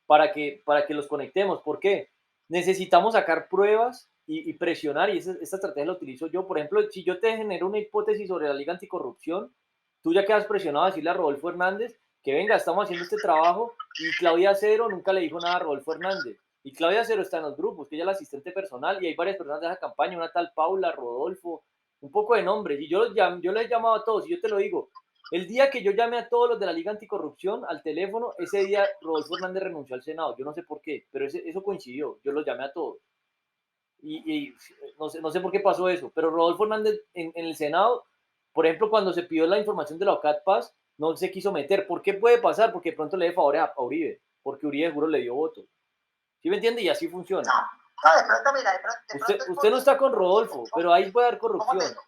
Speaker 1: para que los conectemos. ¿Por qué? Necesitamos sacar pruebas y presionar, y esta estrategia la utilizo yo. Por ejemplo, si yo te genero una hipótesis sobre la Liga Anticorrupción, tú ya quedas presionado a decirle a Rodolfo Hernández que venga, estamos haciendo este trabajo, y Claudia Cero nunca le dijo nada a Rodolfo Hernández. Y Claudia Cero está en los grupos, que ella es la asistente personal, y hay varias personas de esa campaña, una tal Paula, Rodolfo, un poco de nombres, y yo les he llamado a todos, y yo te lo digo, el día que yo llamé a todos los de la Liga Anticorrupción al teléfono, ese día Rodolfo Hernández renunció al Senado, yo no sé por qué, pero eso coincidió, yo los llamé a todos, y no sé por qué pasó eso, pero Rodolfo Hernández en el Senado, por ejemplo, cuando se pidió la información de la OCAT Paz, no se quiso meter. ¿Por qué puede pasar? Porque de pronto le dé favores a Uribe, porque Uribe seguro le dio votos. ¿Sí me entiende? Y así
Speaker 2: No,
Speaker 1: funciona.
Speaker 2: no, de pronto, mira, de pronto es
Speaker 1: Usted no está con Rodolfo, pero ahí puede haber
Speaker 2: ¿cómo te
Speaker 1: corrupción.
Speaker 2: digo?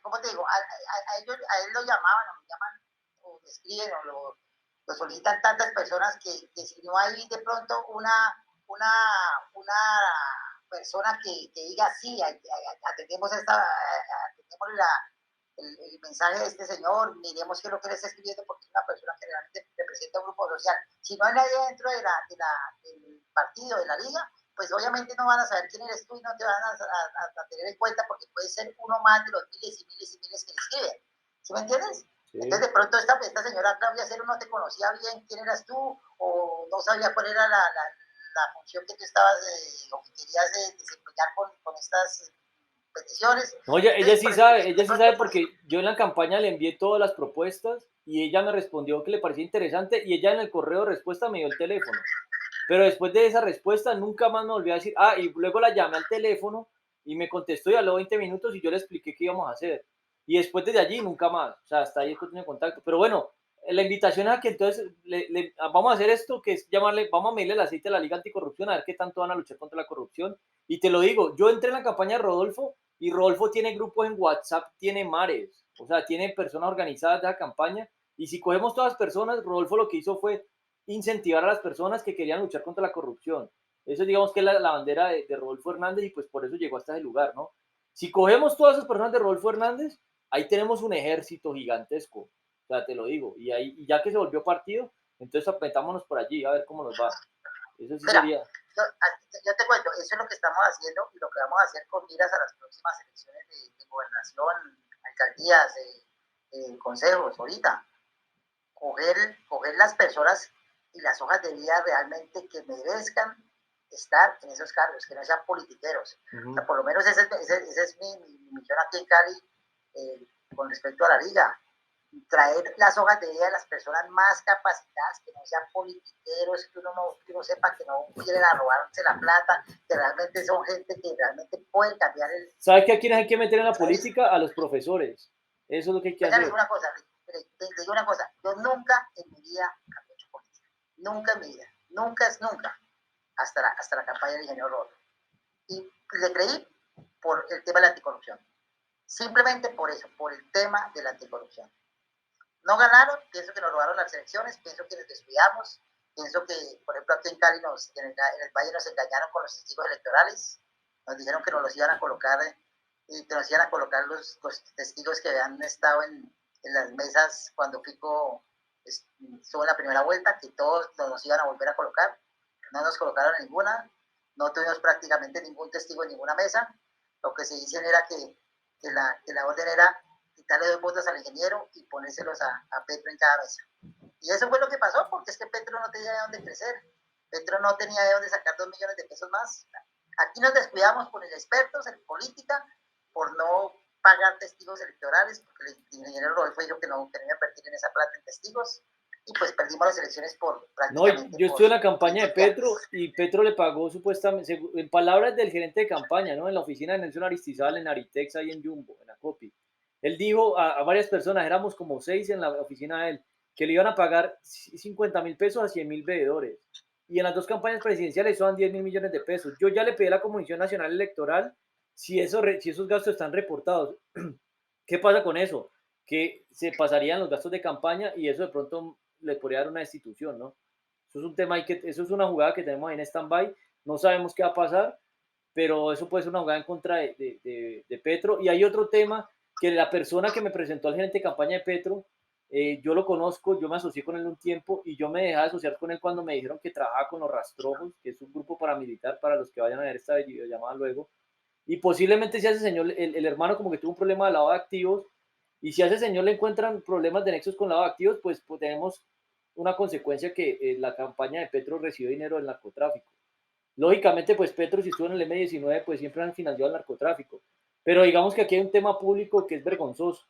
Speaker 2: ¿Cómo te digo? A él lo llamaban, o me llaman, o me escriben, lo solicitan tantas personas que si no hay de pronto una, una persona que diga sí, atendemos atendemos el mensaje de este señor, miremos qué es lo que le está escribiendo, porque es una persona que realmente representa un grupo social. Si no hay nadie dentro del partido, de la liga, pues obviamente no van a saber quién eres tú y no te van a tener en cuenta porque puede ser uno más de los miles y miles me entiendes?
Speaker 1: Sí.
Speaker 2: Entonces de pronto esta señora Claudia Cero no te conocía bien quién eras tú o no sabía cuál era la función que tú estabas o que querías desempeñar con estas peticiones.
Speaker 1: No,
Speaker 2: Entonces, por eso, de
Speaker 1: ella sí
Speaker 2: pronto,
Speaker 1: sabe porque yo en la campaña le envié todas las propuestas y ella me respondió que le parecía interesante y ella en el correo de respuesta me dio el teléfono. Pero después de esa respuesta nunca más me volvió a decir, y luego la llamé al teléfono y me contestó y habló 20 minutos y yo le expliqué qué íbamos a hacer. Y después desde allí nunca más, o sea, hasta ahí he tenido contacto. Pero bueno, la invitación es a que entonces vamos a hacer esto, que es llamarle, vamos a medirle el aceite a la Liga Anticorrupción, a ver qué tanto van a luchar contra la corrupción. Y te lo digo, yo entré en la campaña de Rodolfo y Rodolfo tiene grupos en WhatsApp, tiene mares, o sea, tiene personas organizadas de la campaña. Y si cogemos todas las personas, Rodolfo lo que hizo fue incentivar a las personas que querían luchar contra la corrupción. Eso digamos que es la bandera de Rodolfo Hernández y pues por eso llegó hasta ese lugar, ¿no? Si cogemos todas esas personas de Rodolfo Hernández, ahí tenemos un ejército gigantesco, o sea, te lo digo, y ya que se volvió partido, entonces apretámonos por allí a ver cómo nos va. Eso sí
Speaker 2: mira,
Speaker 1: sería.
Speaker 2: yo te cuento, eso es lo que estamos haciendo y lo que vamos a hacer con miras a las próximas elecciones de gobernación, alcaldías, consejos, ahorita. Coger las personas y las hojas de vida realmente que merezcan estar en esos cargos, que no sean politiqueros. O sea, por lo menos ese es mi misión aquí en Cali con respecto a la liga. Traer las hojas de vida de las personas más capacitadas, que no sean politiqueros, que uno sepa que no quieren a robarse la plata, que realmente son gente que realmente pueden cambiar el...
Speaker 1: ¿Sabes qué a quiénes hay que meter en la política? A los profesores. Eso es lo que hay que
Speaker 2: Venga, les
Speaker 1: hacer.
Speaker 2: digo una cosa, les digo una cosa, yo nunca en mi vida he hecho política, nunca en mi vida, nunca es nunca, hasta la campaña del ingeniero Rodolfo. Y le creí por el tema de la anticorrupción, simplemente por eso, por el tema de la anticorrupción. No ganaron, pienso que nos robaron las elecciones, pienso que nos descuidamos, pienso que, por ejemplo, aquí en Cali, en el Valle nos engañaron con los testigos electorales, nos dijeron que nos los iban a colocar y que nos iban a colocar los testigos que habían estado en las mesas cuando Fico estuvo en la primera vuelta, que todos nos iban a volver a colocar, no nos colocaron ninguna, no tuvimos prácticamente ningún testigo en ninguna mesa, lo que se dicen era que la orden era quitarle 2 votos al ingeniero y ponérselos a Petro en cada mesa. Y eso fue lo que pasó, porque es que Petro no tenía de dónde crecer, Petro no tenía de dónde sacar 2 millones de pesos más. Aquí nos descuidamos por expertos en política, por no pagar testigos electorales, porque el ingeniero Rodolfo dijo que no quería invertir en esa plata en testigos, y pues perdimos las elecciones por
Speaker 1: No,
Speaker 2: prácticamente
Speaker 1: yo
Speaker 2: por
Speaker 1: estuve en la campaña de Petro y Petro le pagó supuestamente, en palabras del gerente de campaña, ¿no? En la oficina de Nelson Aristizábal en Aritex, ahí en Jumbo, en Acopi. Él dijo a varias personas, éramos como 6 en la oficina de él, que le iban a pagar 50.000 pesos a 100.000 veedores. Y en las 2 campañas presidenciales son 10.000 millones de pesos. Yo ya le pedí a la Comisión Nacional Electoral si esos gastos están reportados. ¿Qué pasa con eso? Que se pasarían los gastos de campaña y eso de pronto le podría dar una destitución, ¿no? Eso es un tema, eso es una jugada que tenemos ahí en stand-by, no sabemos qué va a pasar, pero eso puede ser una jugada en contra de Petro. Y hay otro tema, que la persona que me presentó al gerente de campaña de Petro, yo lo conozco, yo me asocié con él un tiempo y yo me dejé de asociar con él cuando me dijeron que trabajaba con los Rastrojos, que es un grupo paramilitar para los que vayan a ver esta videollamada luego. Y posiblemente si a ese señor, el hermano como que tuvo un problema de lavado de activos, y si a ese señor le encuentran problemas de nexos con lavado de activos, pues tenemos una consecuencia que la campaña de Petro recibió dinero del narcotráfico. Lógicamente, pues Petro, si estuvo en el M19, pues siempre han financiado el narcotráfico. Pero digamos que aquí hay un tema público que es vergonzoso.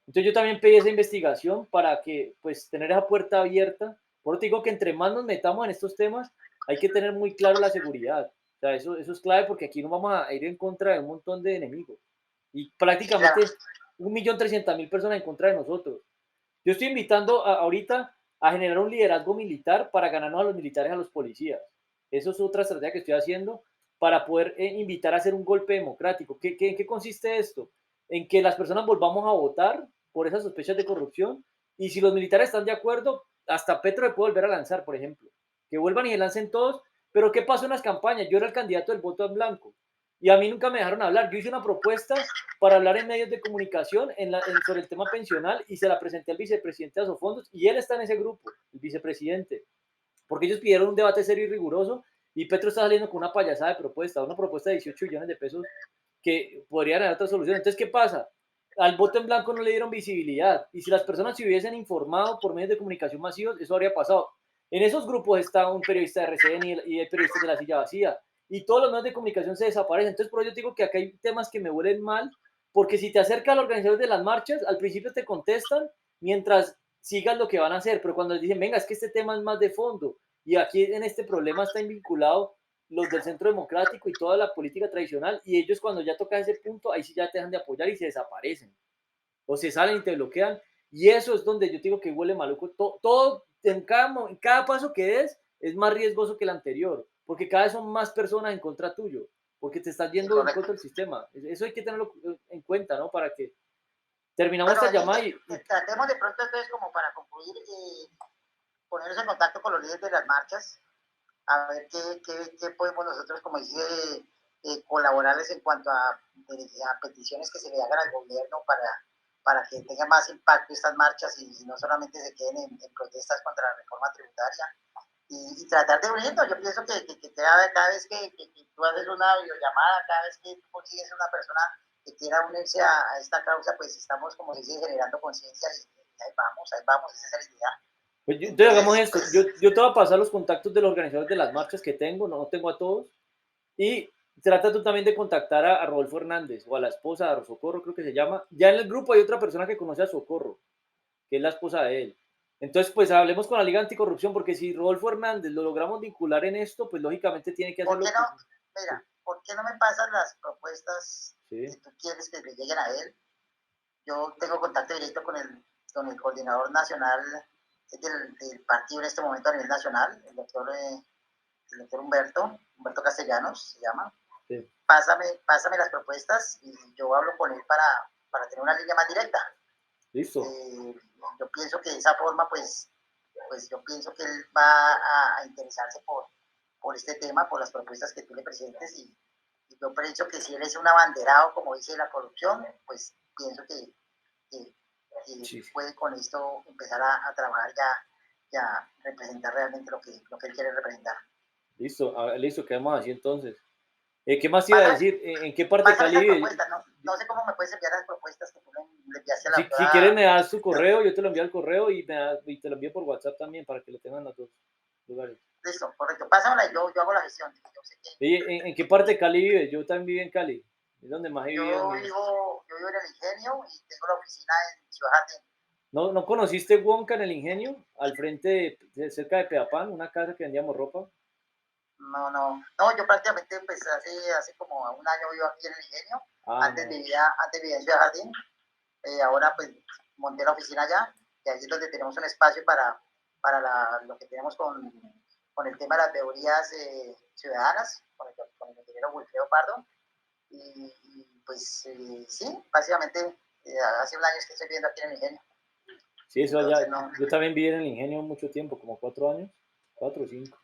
Speaker 1: Entonces yo también pedí esa investigación para que, pues, tener esa puerta abierta. Por eso te digo que entre más nos metamos en estos temas, hay que tener muy claro la seguridad. O sea, eso es clave porque aquí no vamos a ir en contra de un montón de enemigos. Y
Speaker 2: sí, claro.
Speaker 1: prácticamente 1.300.000 personas en contra de nosotros. Yo estoy invitando ahorita a generar un liderazgo militar para ganarnos a los militares, a los policías. Eso es otra estrategia que estoy haciendo para poder invitar a hacer un golpe democrático. ¿En qué consiste esto? En que las personas volvamos a votar por esas sospechas de corrupción y si los militares están de acuerdo, hasta Petro le puede volver a lanzar, por ejemplo. Que vuelvan y se lancen todos. Pero ¿qué pasó en las campañas? Yo era el candidato del voto en blanco y a mí nunca me dejaron hablar. Yo hice una propuesta para hablar en medios de comunicación sobre el tema pensional y se la presenté al vicepresidente de Asofondos y él está en ese grupo, el vicepresidente, porque ellos pidieron un debate serio y riguroso y Petro está saliendo con una payasada de propuesta, una propuesta de 18 billones de pesos que podría dar otra solución. Entonces, ¿qué pasa? al voto en blanco no le dieron visibilidad. Y si las personas se hubiesen informado por medios de comunicación masivos, eso habría pasado. En esos grupos está un periodista de RCN y hay periodistas de La Silla Vacía. Y todos los medios de comunicación se desaparecen. Entonces, por eso yo digo que acá hay temas que me huelen mal, porque si te acercas a los organizadores de las marchas, al principio te contestan mientras sigas lo que van a hacer, pero cuando les dicen, venga, es que este tema es más de fondo, y aquí en este problema está vinculado los del centro democrático y toda la política tradicional, y ellos cuando ya tocan ese punto, ahí sí ya te dejan de apoyar y se desaparecen, o se salen y te bloquean, y eso es donde yo digo que huele maluco, todo en cada paso que des es más riesgoso que el anterior, porque cada vez son más personas en contra tuyo, porque te estás
Speaker 2: Sí,
Speaker 1: yendo en
Speaker 2: correcto.
Speaker 1: contra del sistema, eso hay que tenerlo en cuenta, ¿no? Para que terminamos
Speaker 2: Bueno,
Speaker 1: esta
Speaker 2: ahí
Speaker 1: llamada
Speaker 2: tratemos de pronto entonces como para concluir, ponernos en contacto con los líderes de las marchas, a ver qué podemos nosotros, como dice, colaborarles en cuanto a peticiones que se le hagan al gobierno para que tenga más impacto estas marchas y no solamente se queden en protestas contra la reforma tributaria y tratar de unirnos. Yo pienso que cada vez que tú haces una videollamada, cada vez que tú consigues una persona que quiera unirse a esta causa, pues estamos, como se dice, generando conciencia y ahí vamos, esa es la idea.
Speaker 1: pues entonces hagamos
Speaker 2: Entonces,
Speaker 1: esto,
Speaker 2: pues,
Speaker 1: yo te voy a pasar los contactos de los organizadores de las marchas que tengo, no tengo a todos, y trata tú también de contactar a Rodolfo Hernández o a la esposa de Socorro, creo que se llama. Ya en el grupo hay otra persona que conoce a Socorro, que es la esposa de él. Entonces, pues hablemos con la Liga Anticorrupción, porque si Rodolfo Hernández lo logramos vincular en esto, pues lógicamente tiene que
Speaker 2: ¿por qué
Speaker 1: hacerlo.
Speaker 2: no? Mira, ¿por qué no me pasas las propuestas
Speaker 1: Sí,
Speaker 2: que tú quieres que le lleguen a él? Yo tengo contacto directo con el coordinador nacional del partido en este momento a nivel nacional, el doctor Humberto Castellanos se llama.
Speaker 1: sí.
Speaker 2: Pásame las propuestas y yo hablo con él para tener una línea más directa.
Speaker 1: Listo.
Speaker 2: Eh, yo pienso que de esa forma, pues yo pienso que él va a interesarse por este tema, por las propuestas que tú le presentes y yo pienso que si él es un abanderado, como dice, la corrupción, pues pienso que, que
Speaker 1: Sí.
Speaker 2: puede con esto empezar a trabajar ya representar realmente lo que él quiere representar.
Speaker 1: Listo, listo, quedamos así entonces. ¿Qué más iba a
Speaker 2: Pásame,
Speaker 1: decir? ¿En qué parte de
Speaker 2: pásame
Speaker 1: Cali
Speaker 2: esas
Speaker 1: vive?
Speaker 2: propuestas, no sé cómo me puedes enviar las propuestas que tú le enviaste a la
Speaker 1: Si quieres
Speaker 2: doctora.
Speaker 1: me das su correo, yo te lo envío al correo y te lo envío por WhatsApp también para que lo tengan los dos lugares.
Speaker 2: Listo, correcto. Pásamela y yo hago la gestión. Yo sé que
Speaker 1: Oye, ¿en qué parte de Cali vives? Yo también vivo en Cali. Es donde más he vivido en mi...
Speaker 2: yo vivo en el Ingenio y tengo la oficina en Ciudad Jardín.
Speaker 1: ¿No conociste Wonka en el Ingenio? Al frente, cerca de Peapán, una casa que vendíamos ropa.
Speaker 2: No, yo prácticamente pues hace como un año vivo aquí en el Ingenio.
Speaker 1: Ah,
Speaker 2: Antes
Speaker 1: no.
Speaker 2: vivía en Ciudad Jardín. Ahora pues monté la oficina allá y ahí es donde tenemos un espacio para lo que tenemos con el tema de las teorías ciudadanas, con el ingeniero Wilfredo Pardo. Pues sí, básicamente hace un año que estoy viviendo aquí en el Ingenio.
Speaker 1: Sí, eso allá.
Speaker 2: Entonces, no.
Speaker 1: Yo también viví en el Ingenio mucho tiempo, como 4 años. 4 o 5.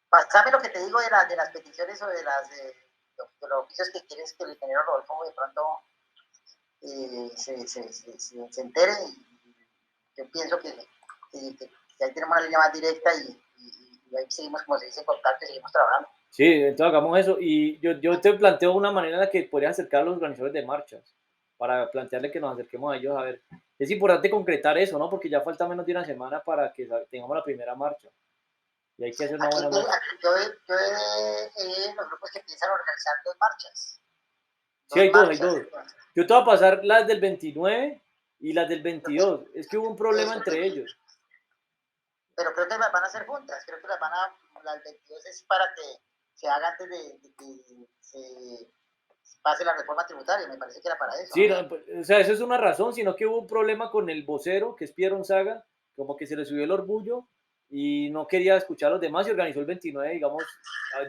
Speaker 2: Pasame lo que te digo de las peticiones o de los oficios que quieres que el ingeniero Rodolfo de pronto se entere. Y yo pienso que ahí tenemos una línea más directa y ahí seguimos, como se dice, en contacto y seguimos trabajando.
Speaker 1: Sí, entonces hagamos eso. Y yo te planteo una manera en la que podrías acercar a los organizadores de marchas, para plantearle que nos acerquemos a ellos. A ver, es importante concretar eso, ¿no? Porque ya falta menos de una semana para que tengamos la primera marcha. Y hay que hacer una
Speaker 2: Aquí,
Speaker 1: buena marcha.
Speaker 2: los grupos que piensan organizar dos marchas.
Speaker 1: Sí,
Speaker 2: Dos
Speaker 1: hay
Speaker 2: marchas.
Speaker 1: dos. Yo te voy a pasar las del 29 y las del 22. Es que hubo un problema
Speaker 2: Eso,
Speaker 1: entre ellos.
Speaker 2: pero creo que las van a hacer juntas. Creo que las 22 es para que se haga antes de que se pase la reforma tributaria. Me parece que era para eso,
Speaker 1: Sí,
Speaker 2: ¿no?
Speaker 1: no, o sea, eso es una razón, sino que hubo un problema con el vocero, que es Pierre Saga, como que se le subió el orgullo y no quería escuchar a los demás y organizó el 29, digamos,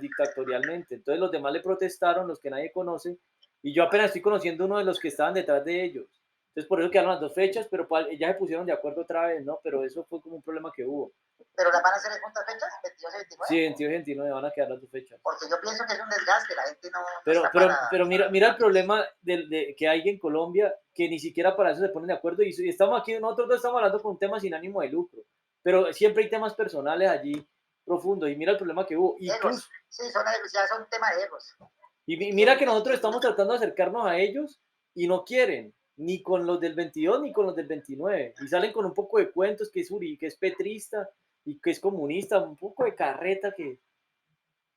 Speaker 1: dictatorialmente. Entonces los demás le protestaron, los que nadie conoce, y yo apenas estoy conociendo uno de los que estaban detrás de ellos. Entonces por eso quedaron las dos fechas, pero ya se pusieron de acuerdo otra vez, ¿no? Pero eso fue como un problema que hubo.
Speaker 2: Pero las van a hacer en juntas fechas, 22 y 29.
Speaker 1: Sí, 22 y 29 van a quedar las dos fechas.
Speaker 2: Porque yo pienso que es un desgaste, la gente no
Speaker 1: Pero,
Speaker 2: está
Speaker 1: pero,
Speaker 2: para.
Speaker 1: pero mira el problema que hay en Colombia, que ni siquiera para eso se ponen de acuerdo. Y estamos aquí, nosotros estamos hablando con temas sin ánimo de lucro, pero siempre hay temas personales allí profundos. Y mira el problema que hubo.
Speaker 2: Egos. Sí, ya son temas de egos.
Speaker 1: Y mira que nosotros
Speaker 2: Y
Speaker 1: estamos tratando de acercarnos a ellos y no quieren. ni con los del 22 ni con los del 29. Y salen con un poco de cuentos que es que es petrista y que es comunista, un poco de carreta que...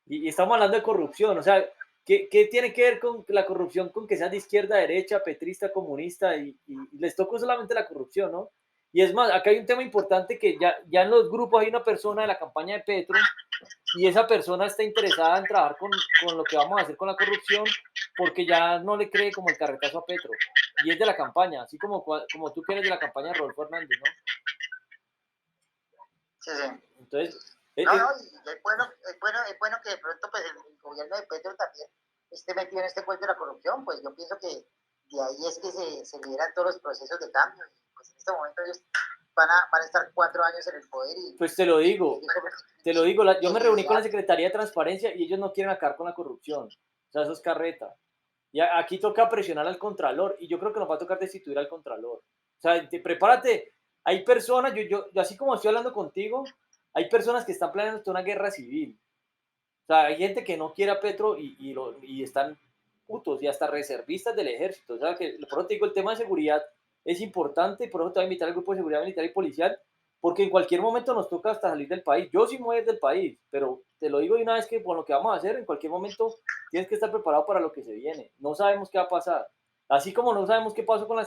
Speaker 1: Y estamos hablando de corrupción, o sea, ¿qué tiene que ver con la corrupción con que sean de izquierda, derecha, petrista, comunista? Y les tocó solamente la corrupción, ¿no? Y es más, acá hay un tema importante que ya en los grupos hay una persona de la campaña de Petro y esa persona está interesada en trabajar con lo que vamos a hacer con la corrupción porque ya no le cree como el carretazo a Petro. Y es de la campaña, así como tú que eres de la campaña de Rodolfo Hernández, ¿no?
Speaker 2: Sí, sí.
Speaker 1: Entonces,
Speaker 2: No, no, y es bueno que de pronto pues el gobierno de Petro también esté metido en este cuento de la corrupción, pues yo pienso que de ahí es que se lideran todos los procesos de cambio. Y pues en este momento ellos van a estar 4 años en el poder
Speaker 1: pues te lo digo,
Speaker 2: ellos
Speaker 1: te lo digo, yo me reuní con la
Speaker 2: ya,
Speaker 1: Secretaría de Transparencia y ellos no quieren acabar con la corrupción. O sea, eso es carreta. Y aquí toca presionar al Contralor y yo creo que nos va a tocar destituir al Contralor. O sea, prepárate. Hay personas, yo así como estoy hablando contigo, hay personas que están planeando una guerra civil. O sea, hay gente que no quiere a Petro y están putos y hasta reservistas del ejército. O sea, que por eso te digo, el tema de seguridad es importante, por eso te voy a invitar al grupo de seguridad militar y policial, porque en cualquier momento nos toca hasta salir del país. Yo sí me voy a ir del país, pero te lo digo de una vez que por lo que vamos a hacer, en cualquier momento tienes que estar preparado para lo que se viene. No sabemos qué va a pasar. Así como no sabemos qué pasó con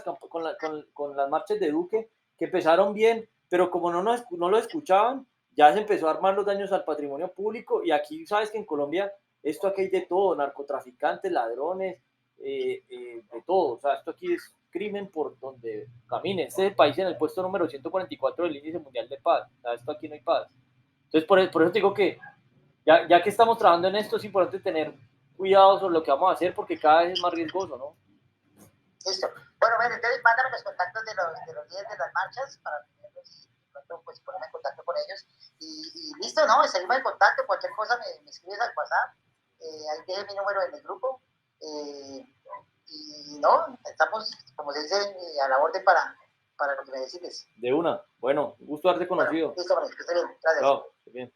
Speaker 1: las marchas de Duque, que empezaron bien, pero como no lo escuchaban, ya se empezó a armar los daños al patrimonio público y aquí sabes que en Colombia esto aquí hay de todo, narcotraficantes, ladrones, de todo, o sea, esto aquí es crimen por donde camine. Este es el país en el puesto número 144 del índice mundial de paz, o sea, esto aquí no hay paz. Entonces, por eso te digo que ya que estamos trabajando en esto, es importante tener cuidado sobre lo que vamos a hacer porque cada vez es más riesgoso, ¿no?
Speaker 2: listo. Bueno, bueno, entonces mándame los contactos de los líderes de las marchas para tenerlos y de pronto pues ponerme en contacto con ellos. Y listo, ¿no? Seguimos en contacto, cualquier cosa me escribes al WhatsApp, ahí deje mi número en el grupo. Y no, estamos, como se dice, a la orden para lo que necesites.
Speaker 1: De una. Bueno, gusto haberte
Speaker 2: Bueno,
Speaker 1: conocido.
Speaker 2: listo, bueno, que esté bien, gracias.
Speaker 1: Chao, bien.